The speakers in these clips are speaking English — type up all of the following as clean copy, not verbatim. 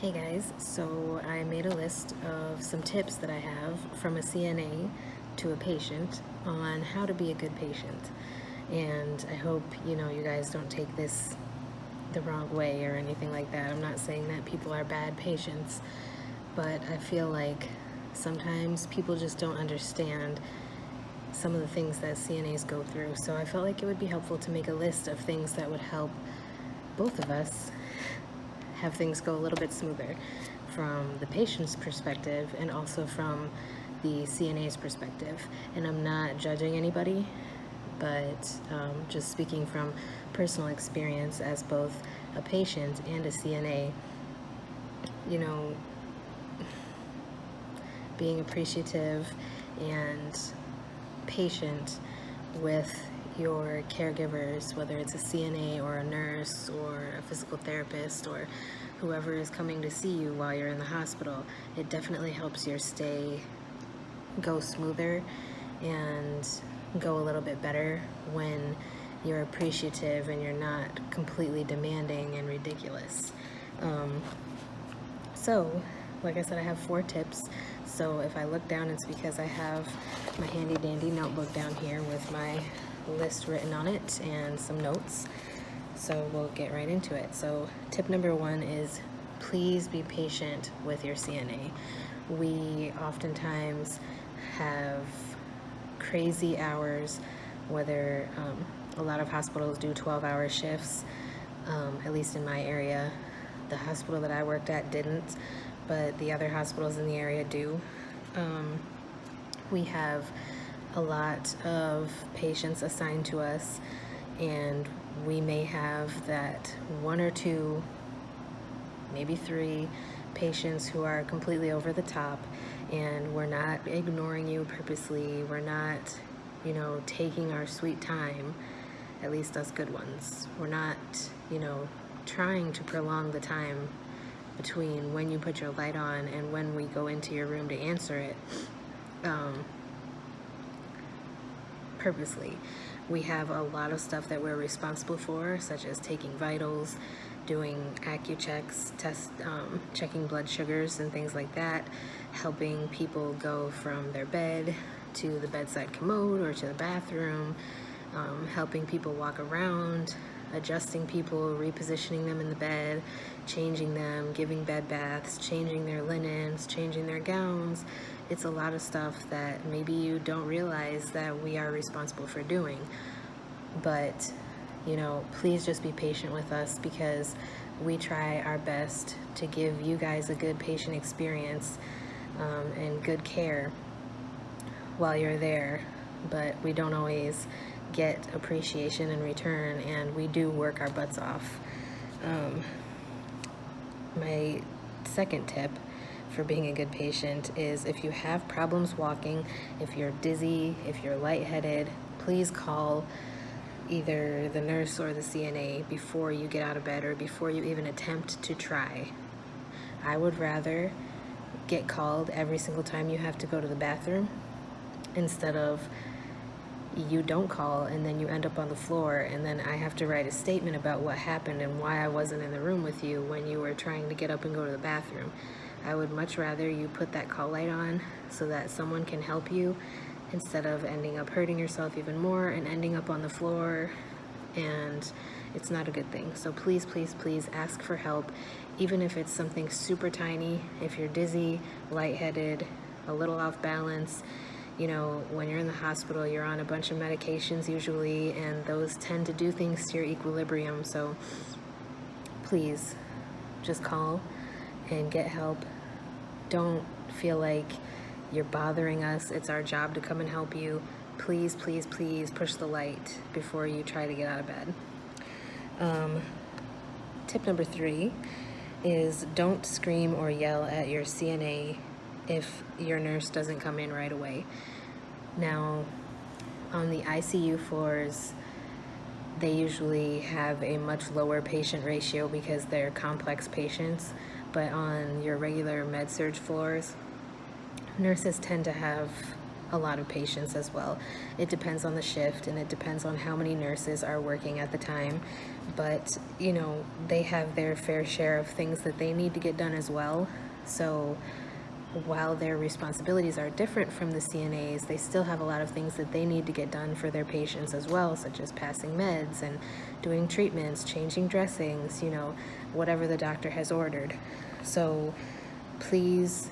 Hey guys, so I made a list of some tips that I have from a CNA to a patient on how to be a good patient. And I hope, you guys don't take this the wrong way or anything like that. I'm not saying that people are bad patients, but I feel like sometimes people just don't understand some of the things that CNAs go through. So I felt like it would be helpful to make a list of things that would help both of us have things go a little bit smoother from the patient's perspective and also from the CNA's perspective. And I'm not judging anybody, but just speaking from personal experience as both a patient and a CNA, being appreciative and patient with your caregivers, whether it's a CNA or a nurse or a physical therapist or whoever is coming to see you while you're in the hospital, it definitely helps your stay go smoother and go a little bit better when you're appreciative and you're not completely demanding and ridiculous. So, like I said, I have 4 tips. So if I look down, it's because I have my handy dandy notebook down here with my list written on it and some notes. So we'll get right into it. So tip number 1 is please be patient with your CNA. We oftentimes have crazy hours, whether a lot of hospitals do 12-hour shifts, at least in my area. The hospital that I worked at didn't, but the other hospitals in the area do. We have a lot of patients assigned to us, and we may have that 1 or 2, maybe 3 patients who are completely over the top, and we're not ignoring you purposely. We're not, taking our sweet time, at least us good ones. We're not, trying to prolong the time between when you put your light on and when we go into your room to answer it purposely. We have a lot of stuff that we're responsible for, such as taking vitals, doing AccuChecks, checking blood sugars and things like that, helping people go from their bed to the bedside commode or to the bathroom, helping people walk around, adjusting people, repositioning them in the bed, changing them, giving bed baths, changing their linens, changing their gowns. It's a lot of stuff that maybe you don't realize that we are responsible for doing. But, please just be patient with us because we try our best to give you guys a good patient experience and good care while you're there. But we don't always get appreciation in return, and we do work our butts off. My second tip for being a good patient is if you have problems walking, if you're dizzy, if you're lightheaded, please call either the nurse or the CNA before you get out of bed or before you even attempt to try. I would rather get called every single time you have to go to the bathroom instead of you don't call and then you end up on the floor and then I have to write a statement about what happened and why I wasn't in the room with you when you were trying to get up and go to the bathroom. I would much rather you put that call light on so that someone can help you instead of ending up hurting yourself even more and ending up on the floor, and it's not a good thing. So please, please, please ask for help, even if it's something super tiny. If you're dizzy, lightheaded, a little off balance, when you're in the hospital, you're on a bunch of medications usually, and those tend to do things to your equilibrium. So please just call and get help. Don't feel like you're bothering us. It's our job to come and help you. Please, please, please push the light before you try to get out of bed. Tip number 3 is don't scream or yell at your CNA if your nurse doesn't come in right away. Now, on the ICU floors, they usually have a much lower patient ratio because they're complex patients, but on your regular med-surg floors, nurses tend to have a lot of patients as well. It depends on the shift, and it depends on how many nurses are working at the time. But, you know, they have their fair share of things that they need to get done as well. So while their responsibilities are different from the CNAs, they still have a lot of things that they need to get done for their patients as well, such as passing meds and doing treatments, changing dressings, you know, whatever the doctor has ordered. So please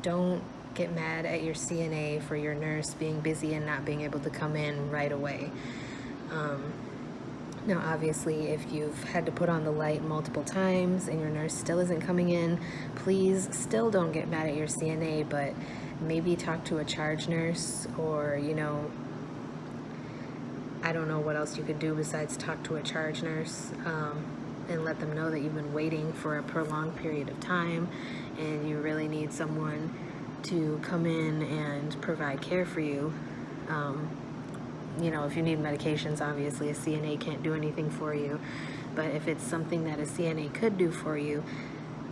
don't get mad at your CNA for your nurse being busy and not being able to come in right away. Now, obviously, if you've had to put on the light multiple times and your nurse still isn't coming in, please still don't get mad at your CNA, but maybe talk to a charge nurse, or, you know, I don't know what else you could do besides talk to a charge nurse, and let them know that you've been waiting for a prolonged period of time and you really need someone to come in and provide care for you. You know, if you need medications, obviously a CNA can't do anything for you. But if it's something that a CNA could do for you,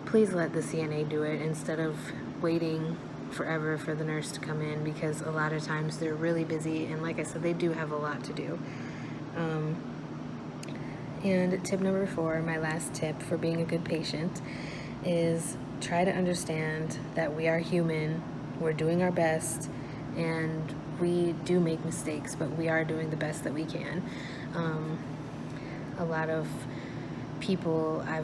please let the CNA do it instead of waiting forever for the nurse to come in, because a lot of times they're really busy, and like I said, they do have a lot to do. And tip number 4, my last tip for being a good patient, is try to understand that we are human, we're doing our best, and we do make mistakes, but we are doing the best that we can. A lot of people, I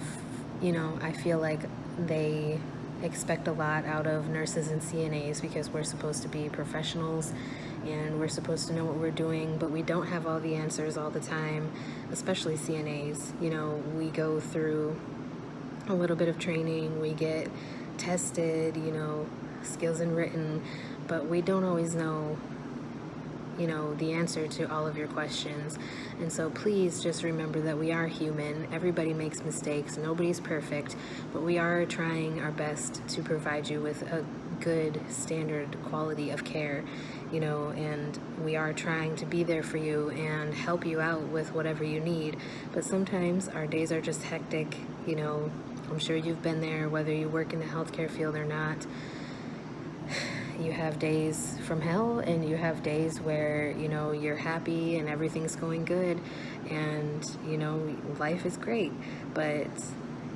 feel like they expect a lot out of nurses and CNAs because we're supposed to be professionals and we're supposed to know what we're doing, but we don't have all the answers all the time, especially CNAs. You know, we go through a little bit of training, we get tested, you know, skills and written, but we don't always know, you know, the answer to all of your questions. And so please just remember that we are human. Everybody makes mistakes. Nobody's perfect, but we are trying our best to provide you with a good standard quality of care, you know, and we are trying to be there for you and help you out with whatever you need. But sometimes our days are just hectic, you know. I'm sure you've been there, whether you work in the healthcare field or not. You have days from hell, and you have days where, you know, you're happy and everything's going good and, you know, life is great. But,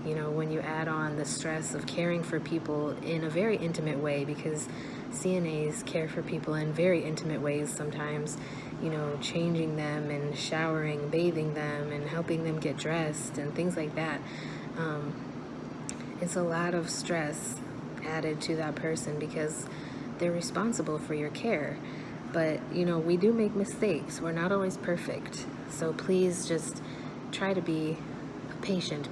you know, when you add on the stress of caring for people in a very intimate way, because CNAs care for people in very intimate ways sometimes, you know, changing them and showering, bathing them and helping them get dressed and things like that. It's a lot of stress added to that person because they're responsible for your care. But, you know, we do make mistakes. We're not always perfect. So please just try to be a patient.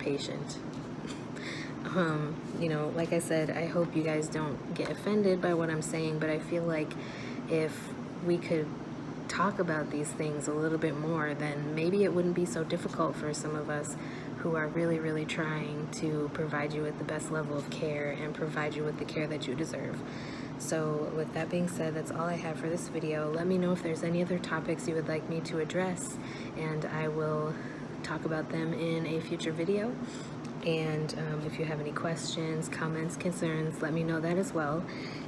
You know, like I said, I hope you guys don't get offended by what I'm saying, but I feel like if we could talk about these things a little bit more, then maybe it wouldn't be so difficult for some of us who are really, really trying to provide you with the best level of care and provide you with the care that you deserve. So with that being said, that's all I have for this video. Let me know if there's any other topics you would like me to address, and I will talk about them in a future video. And if you have any questions, comments, concerns, let me know that as well.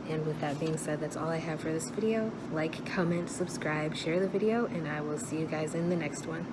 And with that being said, that's all I have for this video. Like, comment, subscribe, share the video, and I will see you guys in the next one.